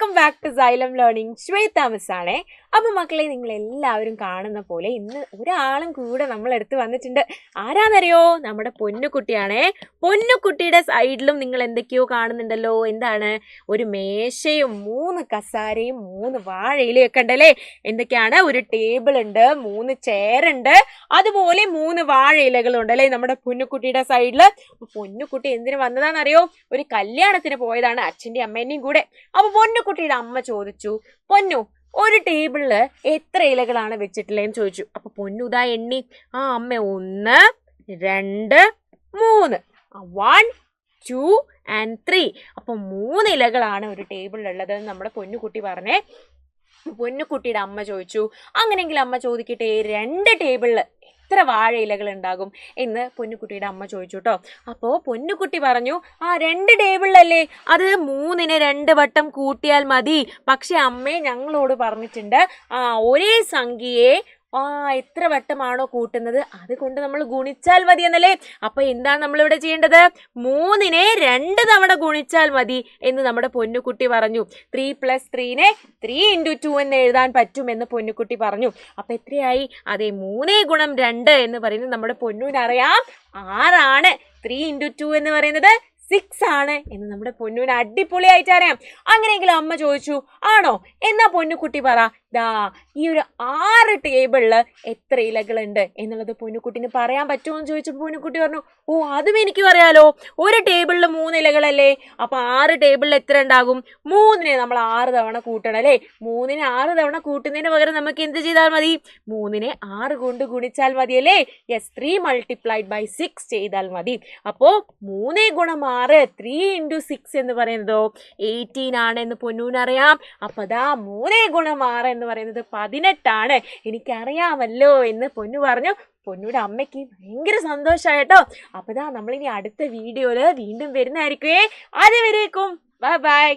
Welcome back to Xylem learning. Shweta miss ആണേ. അപ്പൊ മക്കളെ, നിങ്ങൾ എല്ലാവരും കാണുന്ന പോലെ ഇന്ന് ഒരാളും കൂടെ നമ്മളെടുത്ത് വന്നിട്ടുണ്ട്. ആരാന്നറിയോ? നമ്മുടെ പൊന്നുകുട്ടിയാണേ. പൊന്നുകുട്ടിയുടെ സൈഡിലും നിങ്ങൾ എന്തൊക്കെയോ കാണുന്നുണ്ടല്ലോ. എന്താണ്? ഒരു മേശയും 3 കസാരയും 3 വാഴയിലയും ഒക്കെ ഉണ്ടല്ലേ. എന്തൊക്കെയാണ്? ഒരു ടേബിൾ ഉണ്ട്, 3 ചെയർ ഉണ്ട്, അതുപോലെ 3 വാഴയിലകളും ഉണ്ടല്ലേ നമ്മുടെ പൊന്നുകുട്ടിയുടെ സൈഡില്. പൊന്നുകുട്ടി എന്തിനു വന്നതാണെന്നറിയോ? ഒരു കല്യാണത്തിന് പോയതാണ്, അച്ഛൻ്റെയും അമ്മേൻ്റെയും കൂടെ. അപ്പൊ പൊന്നുകുട്ടിയുടെ അമ്മ ചോദിച്ചു, പൊന്നു ഒരു ടേബിളില് എത്ര ഇലകളാണ് വെച്ചിട്ടുള്ളതെന്ന് ചോദിച്ചു. അപ്പൊ പൊന്നു ഇതാ എണ്ണി. അമ്മ 1 2 3 1 2 and 3. അപ്പൊ 3 ഇലകളാണ് ഒരു ടേബിളിലുള്ളത് എന്ന് നമ്മുടെ പൊന്നുകുട്ടി പറഞ്ഞേ. പൊന്നുകുട്ടിയുടെ അമ്മ ചോദിച്ചു, അങ്ങനെയെങ്കിൽ അമ്മ ചോദിക്കട്ടെ, 2 ടേബിളില് എത്ര വാഴയിലകൾ ഉണ്ടാകും എന്ന് പൊന്നുകുട്ടിയുടെ അമ്മ ചോദിച്ചു കേട്ടോ. അപ്പോൾ പൊന്നുകുട്ടി പറഞ്ഞു, 2 ടേബിളിലല്ലേ, അത് 3നെ 2 വട്ടം കൂട്ടിയാൽ മതി. പക്ഷെ അമ്മേ ഞങ്ങളോട് പറഞ്ഞിട്ടുണ്ട് ഒരേ സംഖ്യയെ എത്ര വട്ടമാണോ കൂട്ടുന്നത് അതുകൊണ്ട് നമ്മൾ ഗുണിച്ചാൽ മതി എന്നല്ലേ. അപ്പൊ എന്താണ് നമ്മളിവിടെ ചെയ്യേണ്ടത്? 3നെ 2 തവണ ഗുണിച്ചാൽ മതി എന്ന് നമ്മുടെ പൊന്നുകുട്ടി പറഞ്ഞു. 3 + 3നെ 3 × 2 എന്ന് എഴുതാൻ പറ്റുമെന്ന് പൊന്നുകുട്ടി പറഞ്ഞു. അപ്പൊ എത്രയായി? അതെ, 3 × 2 എന്ന് പറയുന്നത് നമ്മുടെ പൊന്നൂനറിയാം 6 ആണ്. 3 × 2 എന്ന് പറയുന്നത് 6 ആണ് എന്ന് നമ്മുടെ പൊന്നൂന് അടിപൊളിയായിട്ട് അറിയാം. അങ്ങനെയെങ്കിൽ അമ്മ ചോദിച്ചു, ആണോ? എന്നാ പൊന്നുകുട്ടി പറ, ഈ ഒരു 6 ടേബിളില് എത്ര ഇലകളുണ്ട് എന്നുള്ളത് പൊന്നുകുട്ടിന് പറയാൻ പറ്റുമോ എന്ന് ചോദിച്ചപ്പോൾ പൊന്നുകുട്ടി പറഞ്ഞു, അതും എനിക്ക് പറയാലോ. ഒരു ടേബിളിൽ 3 ഇലകളല്ലേ, അപ്പൊ 6 ടേബിളിൽ എത്ര ഉണ്ടാകും? 3നെ നമ്മൾ 6 തവണ കൂട്ടണം അല്ലേ. 3നെ 6 തവണ കൂട്ടുന്നതിന് പകരം നമുക്ക് എന്ത് ചെയ്താൽ മതി? 3നെ 6 കൊണ്ട് ഗുണിച്ചാൽ മതിയല്ലേ. യെസ്, 3 × 6 ചെയ്താൽ മതി. അപ്പോ 3 × 6 3 × 6 എന്ന് പറയുന്നതോ 18 ആണ് എന്ന് പൊന്നൂനറിയാം. അപ്പൊ 3 × 6 എന്ന് പറയുന്നത് 18 ആണ്. എനിക്കറിയാമല്ലോ എന്ന് പൊന്നു പറഞ്ഞു. പൊന്നൂടെ അമ്മയ്ക്ക് ഭയങ്കര സന്തോഷമായിട്ടോ. അപ്പൊ നമ്മളിനി അടുത്ത വീഡിയോയില് വീണ്ടും വരുന്നതായിരിക്കുമേ. അതുവരേക്കും ബൈ ബൈ.